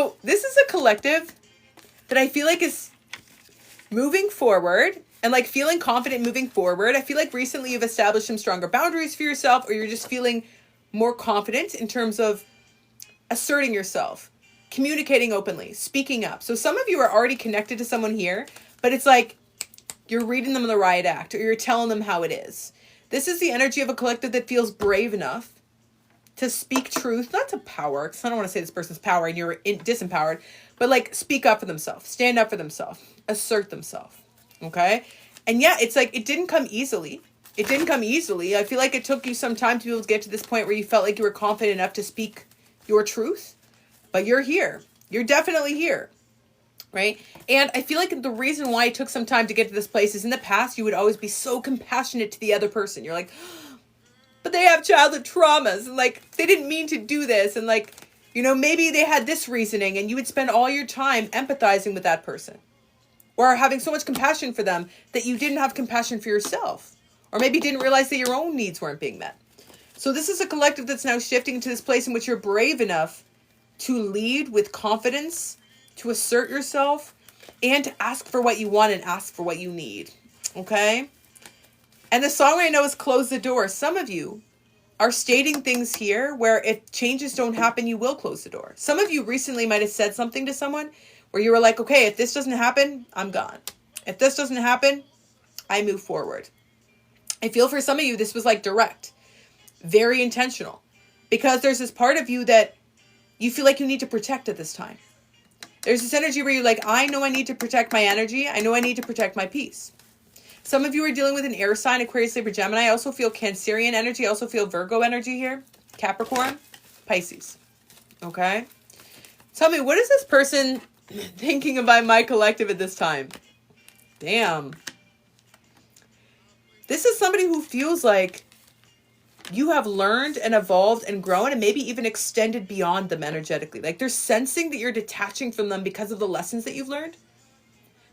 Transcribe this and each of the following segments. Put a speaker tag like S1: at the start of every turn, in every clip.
S1: So this is a collective that I feel like is moving forward and like feeling confident moving forward. I feel like recently you've established some stronger boundaries for yourself, or you're just feeling more confident in terms of asserting yourself, communicating openly, speaking up. So some of you are already connected to someone here, but it's like you're reading them the riot act, or you're telling them how it is. This is the energy of a collective that feels brave enough to speak truth, not to power, because I don't want to say this person's power and you're disempowered, but like speak up for themselves, stand up for themselves, assert themselves. Okay? And yeah, it's like it didn't come easily. It didn't come easily. I feel like it took you some time to be able to get to this point where you felt like you were confident enough to speak your truth, but you're here. You're definitely here. Right? And I feel like the reason why it took some time to get to this place is in the past, you would always be so compassionate to the other person. You're like, but they have childhood traumas and like, they didn't mean to do this. And like, you know, maybe they had this reasoning, and you would spend all your time empathizing with that person or having so much compassion for them that you didn't have compassion for yourself, or maybe didn't realize that your own needs weren't being met. So this is a collective that's now shifting to this place in which you're brave enough to lead with confidence, to assert yourself, and to ask for what you want and ask for what you need. Okay? And the song right now is Close the Door. Some of you are stating things here where if changes don't happen, you will close the door. Some of you recently might have said something to someone where you were like, okay, if this doesn't happen, I'm gone. If this doesn't happen, I move forward. I feel for some of you, this was like direct, very intentional, because there's this part of you that you feel like you need to protect at this time. There's this energy where you're like, I know I need to protect my energy. I know I need to protect my peace. Some of you are dealing with an air sign, Aquarius, Libra, Gemini. I also feel Cancerian energy. I also feel Virgo energy here. Capricorn, Pisces. Okay? Tell me, what is this person thinking about my collective at this time? Damn. This is somebody who feels like you have learned and evolved and grown and maybe even extended beyond them energetically. Like they're sensing that you're detaching from them because of the lessons that you've learned,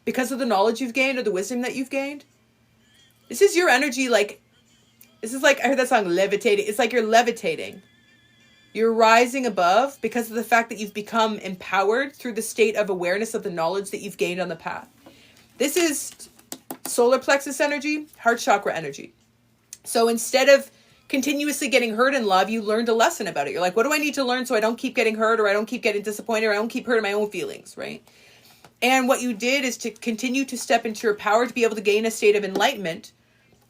S1: because of the knowledge you've gained or the wisdom that you've gained. This is your energy, like, this is like, I heard that song, levitating. It's like you're levitating. You're rising above because of the fact that you've become empowered through the state of awareness of the knowledge that you've gained on the path. This is solar plexus energy, heart chakra energy. So instead of continuously getting hurt in love, you learned a lesson about it. You're like, what do I need to learn so I don't keep getting hurt, or I don't keep getting disappointed, or I don't keep hurting my own feelings, right? And what you did is to continue to step into your power to be able to gain a state of enlightenment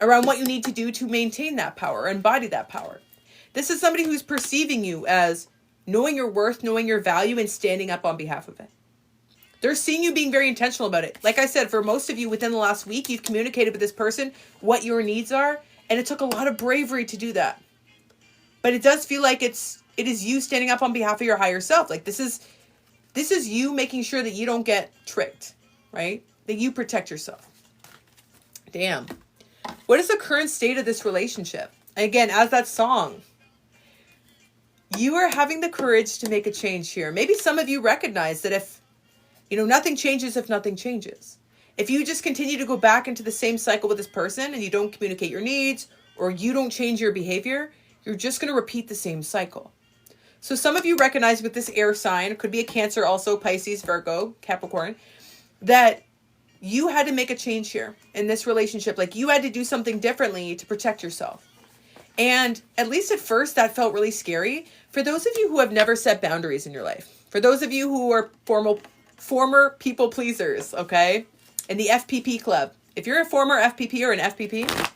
S1: around what you need to do to maintain that power, embody that power. This is somebody who's perceiving you as knowing your worth, knowing your value, and standing up on behalf of it. They're seeing you being very intentional about it. Like I said, for most of you within the last week, you've communicated with this person what your needs are, and it took a lot of bravery to do that. But it does feel like it is you standing up on behalf of your higher self. Like this is you making sure that you don't get tricked, right? That you protect yourself. Damn. What is the current state of this relationship? And again, as that song, you are having the courage to make a change here. Maybe some of you recognize that if, nothing changes if nothing changes. If you just continue to go back into the same cycle with this person and you don't communicate your needs or you don't change your behavior, you're just going to repeat the same cycle. So some of you recognize with this air sign, it could be a Cancer also, Pisces, Virgo, Capricorn, that you had to make a change here in this relationship. Like you had to do something differently to protect yourself. And at least at first that felt really scary. For those of you who have never set boundaries in your life, for those of you who are former people pleasers, okay, in the FPP club, if you're a former FPP or an FPP,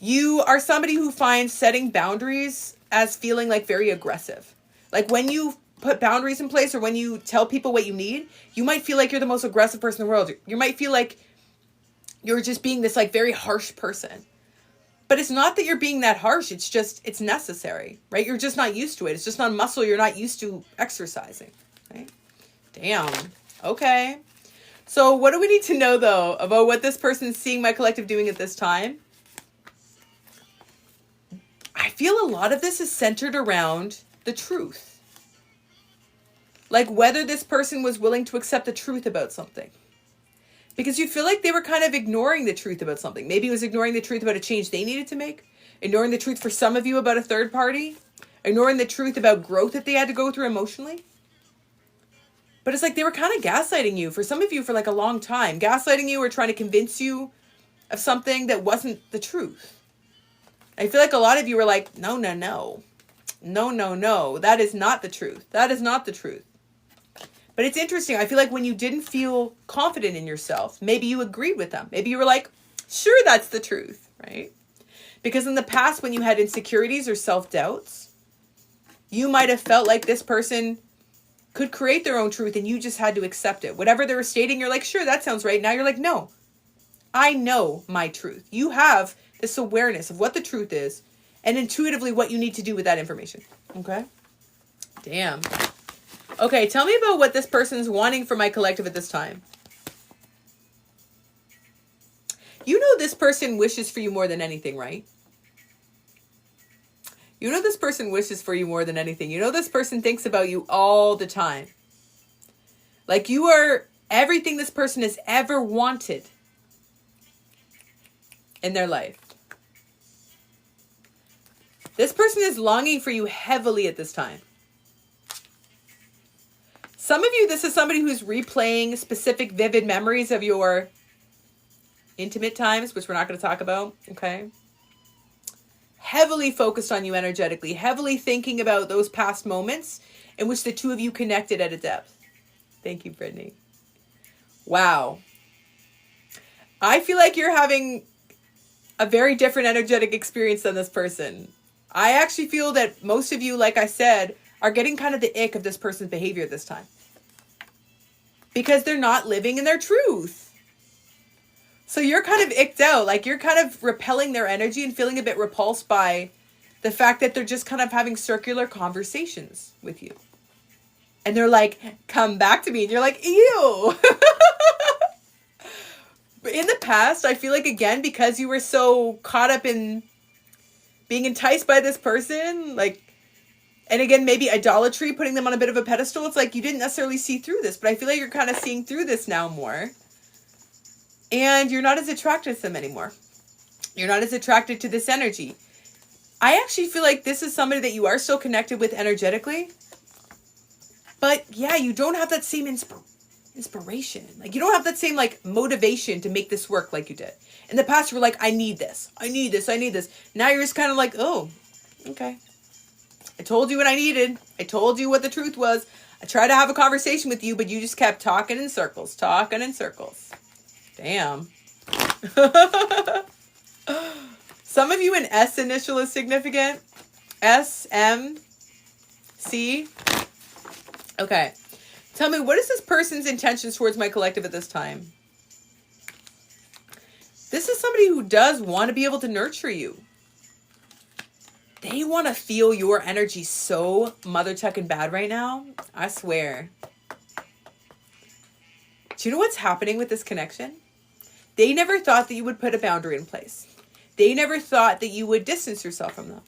S1: you are somebody who finds setting boundaries as feeling like very aggressive. Like when you put boundaries in place or when you tell people what you need, you might feel like you're the most aggressive person in the world. You might feel like you're just being this like very harsh person. But it's not that you're being that harsh. It's just, it's necessary, right? You're just not used to it. It's just not a muscle you're not used to exercising, right? Damn. Okay. So what do we need to know though about what this person's seeing my collective doing at this time? I feel a lot of this is centered around the truth. Like whether this person was willing to accept the truth about something. Because you feel like they were kind of ignoring the truth about something. Maybe it was ignoring the truth about a change they needed to make. Ignoring the truth for some of you about a third party. Ignoring the truth about growth that they had to go through emotionally. But it's like they were kind of gaslighting you, for some of you, for like a long time. Gaslighting you or trying to convince you of something that wasn't the truth. I feel like a lot of you were like, no, no, no. No, no, no. That is not the truth. That is not the truth. But it's interesting. I feel like when you didn't feel confident in yourself, maybe you agreed with them. Maybe you were like, sure, that's the truth, right? Because in the past, when you had insecurities or self-doubts, you might have felt like this person could create their own truth and you just had to accept it. Whatever they were stating, you're like, sure, that sounds right. Now you're like, no, I know my truth. You have this awareness of what the truth is and intuitively what you need to do with that information. Okay? Damn. Okay, tell me about what this person's wanting for my collective at this time. You know this person wishes for you more than anything, right? You know this person wishes for you more than anything. You know this person thinks about you all the time. Like you are everything this person has ever wanted in their life. This person is longing for you heavily at this time. Some of you, this is somebody who's replaying specific vivid memories of your intimate times, which we're not going to talk about, okay? Heavily focused on you energetically, heavily thinking about those past moments in which the two of you connected at a depth. Thank you, Brittany. Wow. I feel like you're having a very different energetic experience than this person. I actually feel that most of you, like I said, are getting kind of the ick of this person's behavior this time. Because they're not living in their truth. So you're kind of icked out. Like you're kind of repelling their energy and feeling a bit repulsed by the fact that they're just kind of having circular conversations with you. And they're like, come back to me. And you're like, ew. But in the past, I feel like, again, because you were so caught up in being enticed by this person, like, and again, maybe idolatry, putting them on a bit of a pedestal. It's like you didn't necessarily see through this, but I feel like you're kind of seeing through this now more. And you're not as attracted to them anymore. You're not as attracted to this energy. I actually feel like this is somebody that you are still connected with energetically. But yeah, you don't have that same inspiration. Like you don't have that same like motivation to make this work like you did. In the past, you were like, I need this. I need this. I need this. Now you're just kind of like, oh, okay. I told you what I needed. I told you what the truth was. I tried to have a conversation with you, but you just kept talking in circles, talking in circles. Damn. Some of you, an S initial is significant. S, M, C. Okay. Tell me, what is this person's intentions towards my collective at this time? This is somebody who does want to be able to nurture you. They want to feel your energy so mother chucking bad right now. I swear. Do you know what's happening with this connection? They never thought that you would put a boundary in place. They never thought that you would distance yourself from them.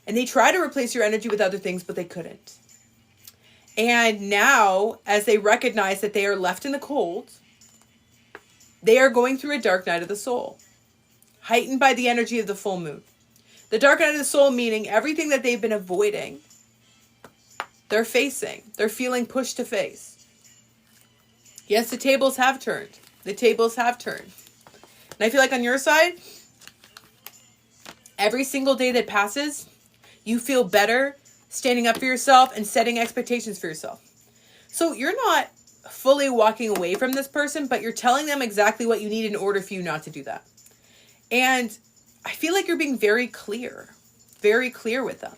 S1: And they try to replace your energy with other things, but they couldn't. And now, as they recognize that they are left in the cold, they are going through a dark night of the soul, heightened by the energy of the full moon. The dark night of the soul meaning everything that they've been avoiding, they're facing. They're feeling pushed to face. Yes, the tables have turned. The tables have turned. And I feel like on your side, every single day that passes, you feel better standing up for yourself and setting expectations for yourself. So you're not fully walking away from this person, but you're telling them exactly what you need in order for you not to do that. And I feel like you're being very clear with them.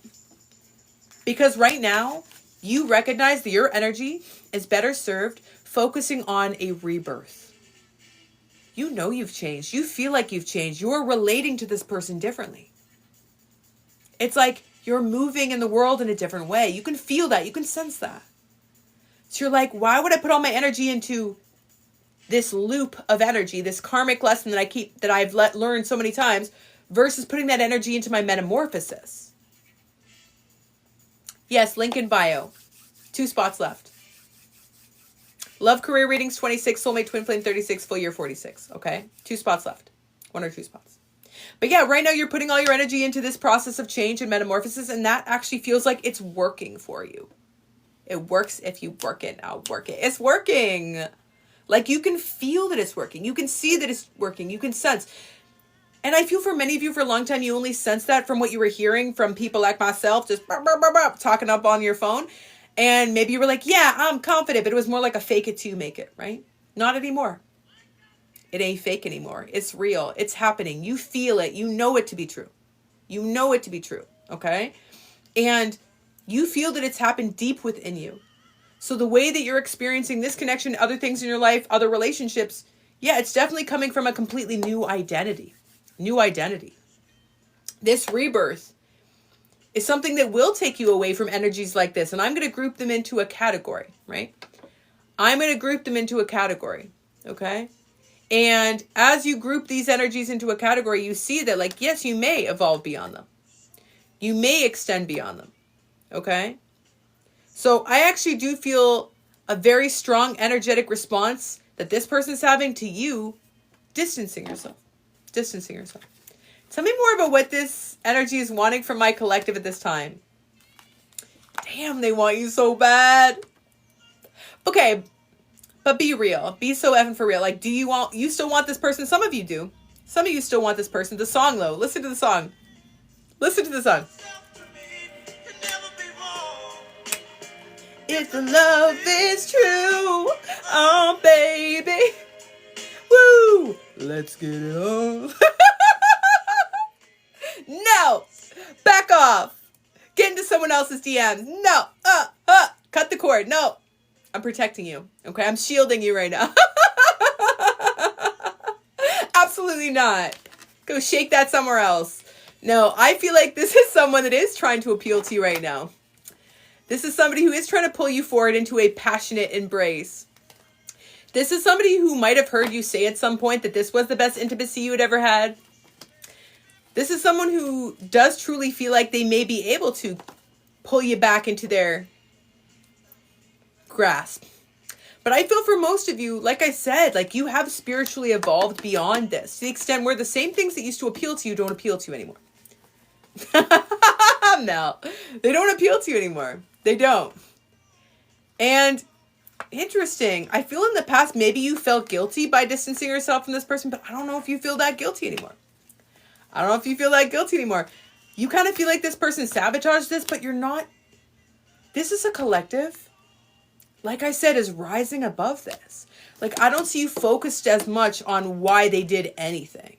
S1: Because right now, you recognize that your energy is better served focusing on a rebirth. You know you've changed. You feel like you've changed. You're relating to this person differently. It's like you're moving in the world in a different way. You can feel that. You can sense that. So you're like, why would I put all my energy into this loop of energy, this karmic lesson that I've learned so many times, versus putting that energy into my metamorphosis? Yes, link in bio. 2 spots left. Love career readings 26, soulmate twin flame 36, full year 46. Okay, 2 spots left. 1 or 2 spots. But yeah, right now you're putting all your energy into this process of change and metamorphosis, and that actually feels like it's working for you. It works if you work it. Now work it. It's working. Like, you can feel that it's working. You can see that it's working. You can sense. And I feel for many of you for a long time, you only sense that from what you were hearing from people like myself, just talking up on your phone. And maybe you were like, yeah, I'm confident, but it was more like a fake it till you make it, right? Not anymore. It ain't fake anymore. It's real. It's happening. You feel it. You know it to be true. You know it to be true. Okay? And you feel that it's happened deep within you. So the way that you're experiencing this connection, other things in your life, other relationships, yeah, it's definitely coming from a completely new identity. New identity. This rebirth is something that will take you away from energies like this. And I'm going to group them into a category, right? I'm going to group them into a category. Okay? And as you group these energies into a category, you see that, like, yes, you may evolve beyond them. You may extend beyond them. Okay? So I actually do feel a very strong energetic response that this person's having to you distancing yourself. Distancing yourself. Tell me more about what this energy is wanting from my collective at this time. Damn, they want you so bad. Okay. But be real. Be so effing for real. Like, you still want this person? Some of you do. Some of you still want this person. The song, though. Listen to the song. Listen to the song. If the love is true, oh, baby. Woo! Let's get it on. No! Back off. Get into someone else's DMs. No. Cut the cord. No. I'm protecting you. Okay? I'm shielding you right now. Absolutely not. Go shake that somewhere else. No, I feel like this is someone that is trying to appeal to you right now. This is somebody who is trying to pull you forward into a passionate embrace. This is somebody who might have heard you say at some point that this was the best intimacy you had ever had. This is someone who does truly feel like they may be able to pull you back into their grasp. But I feel for most of you, like I said, like, you have spiritually evolved beyond this to the extent where the same things that used to appeal to you don't appeal to you anymore. No, they don't appeal to you anymore. They don't. And interesting, I feel in the past maybe you felt guilty by distancing yourself from this person, but I don't know if you feel that guilty anymore. I don't know if you feel that guilty anymore. You kind of feel like this person sabotaged this, but you're not. This is a collective, like I said, is rising above this. Like, I don't see you focused as much on why they did anything.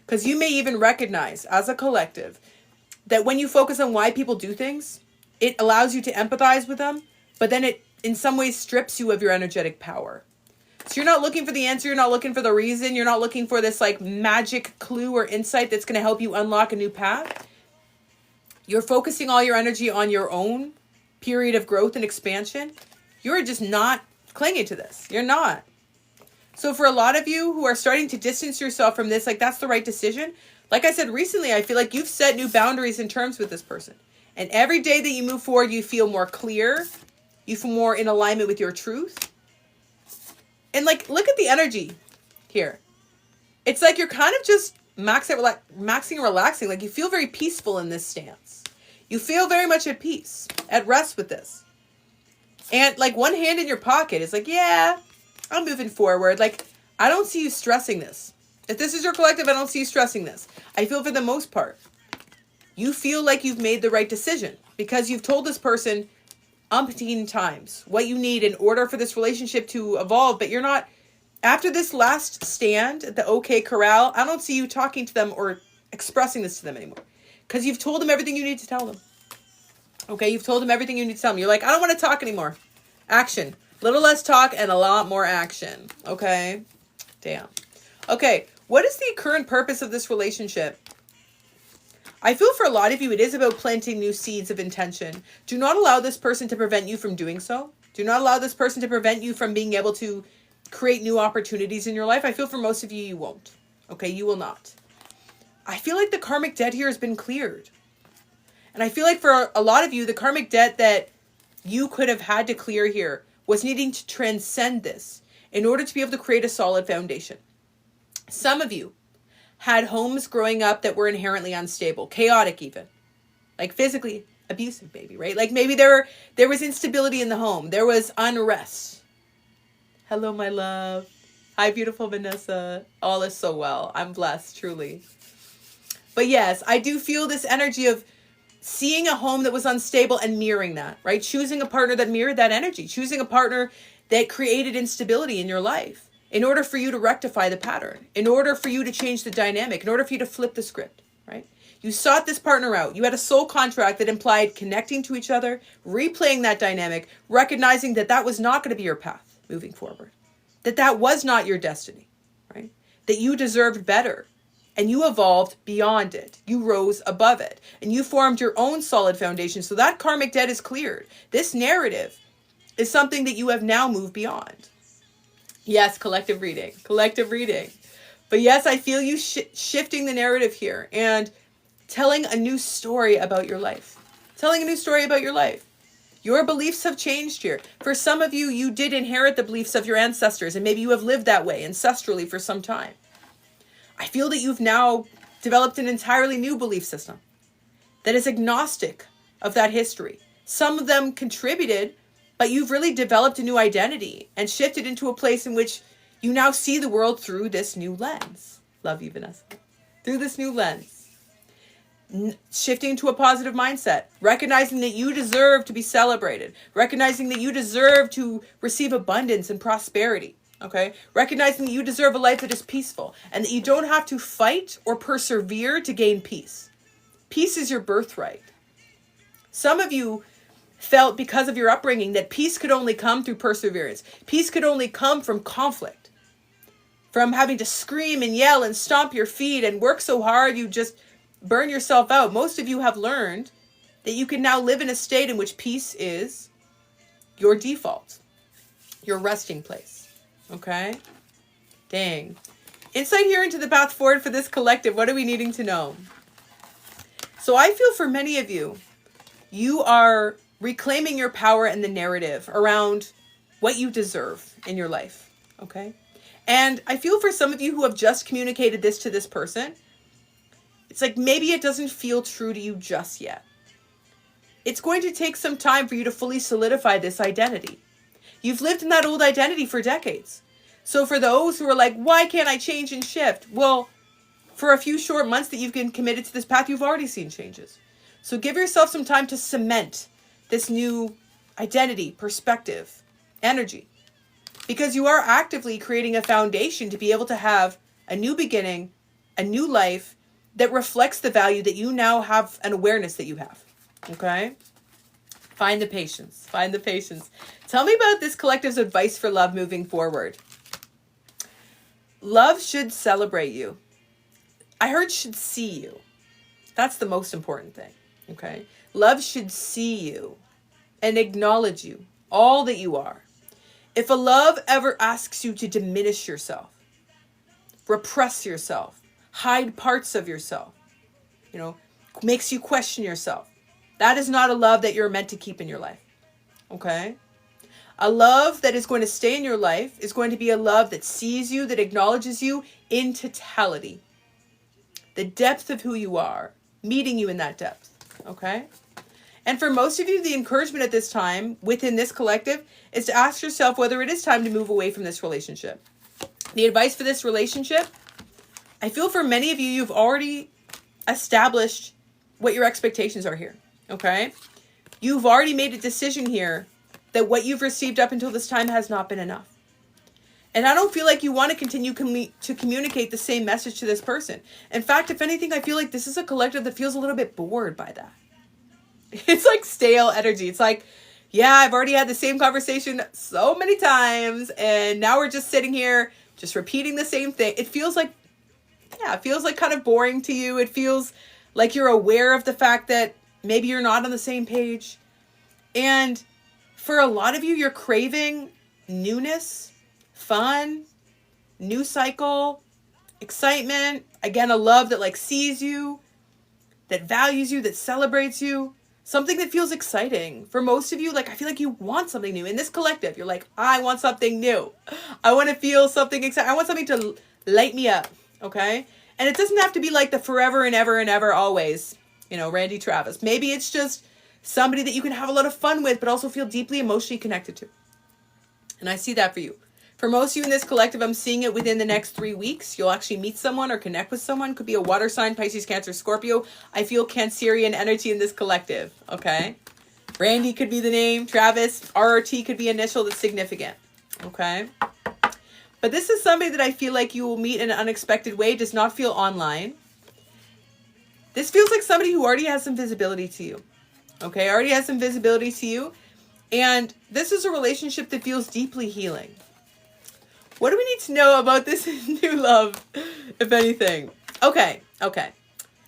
S1: Because you may even recognize, as a collective, that when you focus on why people do things, it allows you to empathize with them, but then it, in some ways, strips you of your energetic power. So you're not looking for the answer, you're not looking for the reason, you're not looking for this, like, magic clue or insight that's going to help you unlock a new path. You're focusing all your energy on your own period of growth and expansion. You're just not clinging to this. You're not. So for a lot of you who are starting to distance yourself from this, like, that's the right decision. Like I said recently, I feel like you've set new boundaries and terms with this person. And every day that you move forward, you feel more clear. You feel more in alignment with your truth. And, like, look at the energy here. It's like you're kind of just maxing and relaxing. Like, you feel very peaceful in this stance. You feel very much at peace, at rest with this. And, like, one hand in your pocket is like, yeah, I'm moving forward. Like, I don't see you stressing this. If this is your collective, I don't see you stressing this. I feel for the most part, you feel like you've made the right decision because you've told this person umpteen times what you need in order for this relationship to evolve, but you're not, after this last stand at the OK Corral, I don't see you talking to them or expressing this to them anymore because you've told them everything you need to tell them. Okay, you've told them everything you need to tell them. You're like, I don't want to talk anymore. Action. Little less talk and a lot more action. Okay? Damn. Okay, what is the current purpose of this relationship? I feel for a lot of you, it is about planting new seeds of intention. Do not allow this person to prevent you from doing so. Do not allow this person to prevent you from being able to create new opportunities in your life. I feel for most of you, you won't. Okay, you will not. I feel like the karmic debt here has been cleared. And I feel like for a lot of you, the karmic debt that you could have had to clear here was needing to transcend this in order to be able to create a solid foundation. Some of you had homes growing up that were inherently unstable, chaotic even. Like physically abusive, maybe, right? Like maybe there was instability in the home. There was unrest. Hello, my love. Hi, beautiful Vanessa. All is so well. I'm blessed, truly. But yes, I do feel this energy of seeing a home that was unstable and mirroring that, right? Choosing a partner that mirrored that energy. Choosing a partner that created instability in your life in order for you to rectify the pattern, in order for you to change the dynamic, in order for you to flip the script, right? You sought this partner out. You had a soul contract that implied connecting to each other, replaying that dynamic, recognizing that that was not going to be your path moving forward, that that was not your destiny, right? That you deserved better. And you evolved beyond it. You rose above it. And you formed your own solid foundation. So that karmic debt is cleared. This narrative is something that you have now moved beyond. Yes, collective reading. Collective reading. But yes, I feel you shifting the narrative here and telling a new story about your life. Telling a new story about your life. Your beliefs have changed here. For some of you, you did inherit the beliefs of your ancestors. And maybe you have lived that way ancestrally for some time. I feel that you've now developed an entirely new belief system that is agnostic of that history. Some of them contributed, but you've really developed a new identity and shifted into a place in which you now see the world through this new lens. Love you, Vanessa. Through this new lens. Shifting to a positive mindset. Recognizing that you deserve to be celebrated. Recognizing that you deserve to receive abundance and prosperity. Okay, recognizing that you deserve a life that is peaceful and that you don't have to fight or persevere to gain peace. Peace is your birthright. Some of you felt because of your upbringing that peace could only come through perseverance. Peace could only come from conflict, from having to scream and yell and stomp your feet and work so hard you just burn yourself out. Most of you have learned that you can now live in a state in which peace is your default, your resting place. Okay? Dang. Insight here into the path forward for this collective. What are we needing to know? So I feel for many of you, you are reclaiming your power and the narrative around what you deserve in your life. Okay? And I feel for some of you who have just communicated this to this person, it's like maybe it doesn't feel true to you just yet. It's going to take some time for you to fully solidify this identity. You've lived in that old identity for decades. So for those who are like, why can't I change and shift? Well, for a few short months that you've been committed to this path, you've already seen changes. So give yourself some time to cement this new identity, perspective, energy. Because you are actively creating a foundation to be able to have a new beginning, a new life that reflects the value that you now have, an awareness that you have. Okay? Find the patience. Find the patience. Tell me about this collective's advice for love moving forward. Love should celebrate you. I heard should see you. That's the most important thing. Okay? Love should see you and acknowledge you, all that you are. If a love ever asks you to diminish yourself, repress yourself, hide parts of yourself, makes you question yourself, that is not a love that you're meant to keep in your life. Okay? A love that is going to stay in your life is going to be a love that sees you, that acknowledges you in totality. The depth of who you are, meeting you in that depth. Okay? And for most of you, the encouragement at this time within this collective is to ask yourself whether it is time to move away from this relationship. The advice for this relationship, I feel for many of you, you've already established what your expectations are here. Okay? You've already made a decision here that what you've received up until this time has not been enough. And I don't feel like you want to continue to communicate the same message to this person. In fact, if anything, I feel like this is a collective that feels a little bit bored by that. It's like stale energy. It's like, yeah, I've already had the same conversation so many times, and now we're just sitting here just repeating the same thing. It feels like kind of boring to you. It feels like you're aware of the fact that maybe you're not on the same page. And for a lot of you, you're craving newness, fun, new cycle, excitement. Again, a love that sees you, that values you, that celebrates you. Something that feels exciting. For most of you, I feel like you want something new. In this collective, you're like, I want something new. I want to feel something exciting. I want something to light me up. Okay? And it doesn't have to be like the forever and ever and ever always, Randy Travis. Maybe it's just somebody that you can have a lot of fun with, but also feel deeply emotionally connected to. And I see that for you. For most of you in this collective, I'm seeing it within the next 3 weeks. You'll actually meet someone or connect with someone. Could be a water sign, Pisces, Cancer, Scorpio. I feel Cancerian energy in this collective, okay? Randy could be the name. Travis, RRT could be initial. That's significant, okay? But this is somebody that I feel like you will meet in an unexpected way. Does not feel online. This feels like somebody who already has some visibility to you, okay? Already has some visibility to you. And this is a relationship that feels deeply healing. What do we need to know about this new love, if anything? Okay.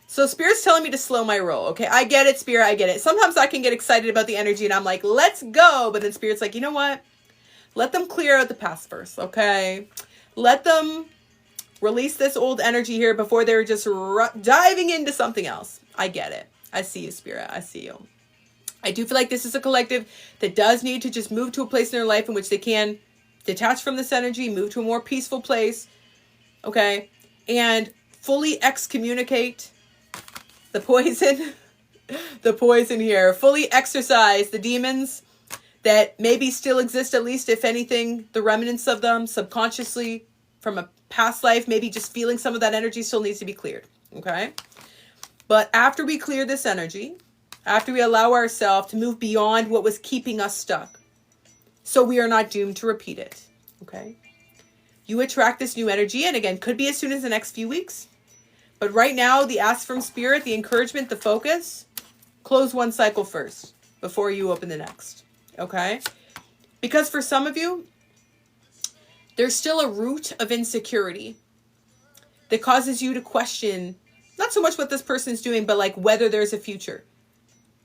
S1: So Spirit's telling me to slow my roll, okay? I get it, Spirit, I get it. Sometimes I can get excited about the energy and I'm like, let's go. But then Spirit's like, you know what? Let them clear out the past first, okay? Let them release this old energy here before they're just diving into something else. I get it. I see you, Spirit. I see you. I do feel like this is a collective that does need to just move to a place in their life in which they can detach from this energy, move to a more peaceful place, okay? And fully excommunicate the poison, the poison here. Fully exorcise the demons that maybe still exist, at least, if anything, the remnants of them subconsciously from a past life. Maybe just feeling some of that energy still needs to be cleared, okay? But after we clear this energy, after we allow ourselves to move beyond what was keeping us stuck, so we are not doomed to repeat it, okay? You attract this new energy, and again, could be as soon as the next few weeks. But right now, the ask from Spirit, the encouragement, the focus, close one cycle first before you open the next, okay? Because for some of you, there's still a root of insecurity that causes you to question not so much what this person's doing, but like whether there's a future.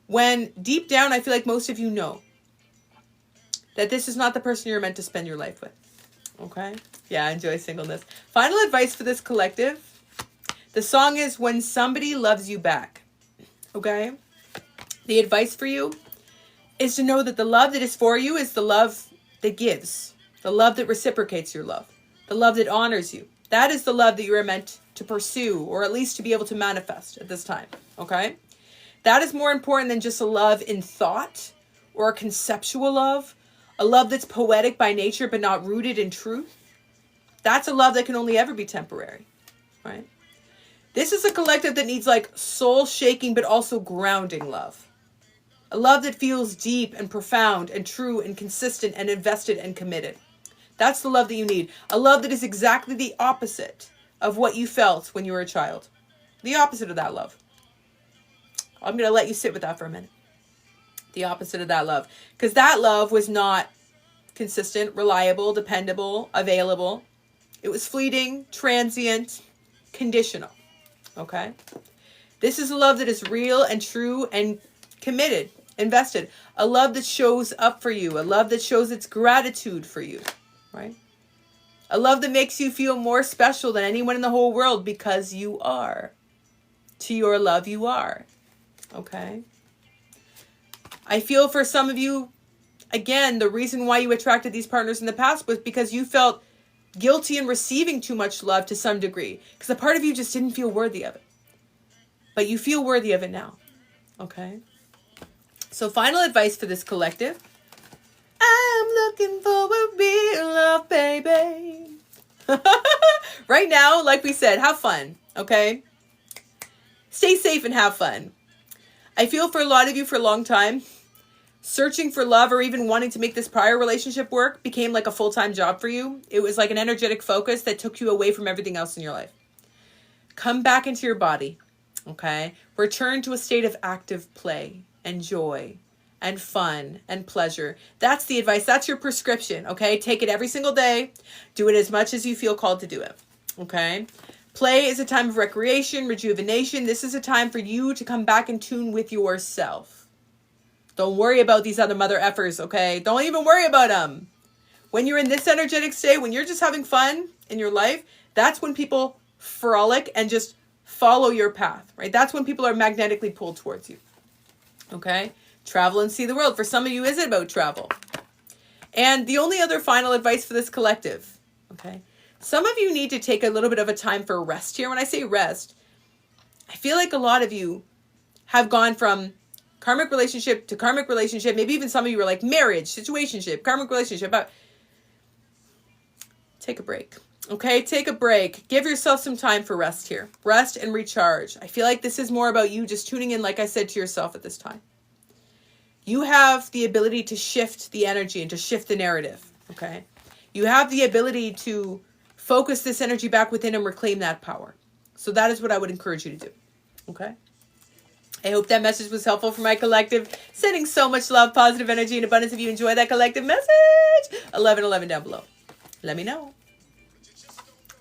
S1: When deep down, I feel like most of you know that this is not the person you're meant to spend your life with. Okay? Yeah, enjoy singleness. Final advice for this collective. The song is When Somebody Loves You Back. Okay? The advice for you is to know that the love that is for you is the love that gives. The love that reciprocates your love. The love that honors you. That is the love that you are meant to pursue, or at least to be able to manifest at this time. Okay? That is more important than just a love in thought or a conceptual love. A love that's poetic by nature but not rooted in truth. That's a love that can only ever be temporary, right? This is a collective that needs like soul-shaking but also grounding love. A love that feels deep and profound and true and consistent and invested and committed. That's the love that you need. A love that is exactly the opposite of what you felt when you were a child. The opposite of that love. I'm going to let you sit with that for a minute. The opposite of that love. Because that love was not consistent, reliable, dependable, available. It was fleeting, transient, conditional. Okay? This is a love that is real and true and committed, invested. A love that shows up for you. A love that shows its gratitude for you. Right? A love that makes you feel more special than anyone in the whole world because you are. To your love, you are. Okay? I feel for some of you, again, the reason why you attracted these partners in the past was because you felt guilty in receiving too much love to some degree. Because a part of you just didn't feel worthy of it. But you feel worthy of it now. Okay? So final advice for this collective. I'm looking for a real love, baby. Right now, like we said, have fun. Okay? Stay safe and have fun. I feel for a lot of you for a long time, searching for love or even wanting to make this prior relationship work became like a full-time job for you. It was like an energetic focus that took you away from everything else in your life. Come back into your body, okay? Return to a state of active play and joy and fun and pleasure. That's the advice. That's your prescription, okay? Take it every single day. Do it as much as you feel called to do it, okay? Play is a time of recreation, rejuvenation. This is a time for you to come back in tune with yourself. Don't worry about these other mother effers, okay? Don't even worry about them. When you're in this energetic state, when you're just having fun in your life, that's when people frolic and just follow your path, right? That's when people are magnetically pulled towards you, okay? Travel and see the world. For some of you, is it about travel? And the only other final advice for this collective, okay? Some of you need to take a little bit of a time for rest here. When I say rest, I feel like a lot of you have gone from karmic relationship to karmic relationship. Maybe even some of you are like marriage, situationship, karmic relationship. But take a break. Okay, take a break. Give yourself some time for rest here. Rest and recharge. I feel like this is more about you just tuning in, like I said, to yourself at this time. You have the ability to shift the energy and to shift the narrative. Okay, you have the ability to focus this energy back within and reclaim that power. So that is what I would encourage you to do. Okay. I hope that message was helpful for my collective. Sending so much love, positive energy, and abundance. If you enjoy that collective message, 1111 down below. Let me know.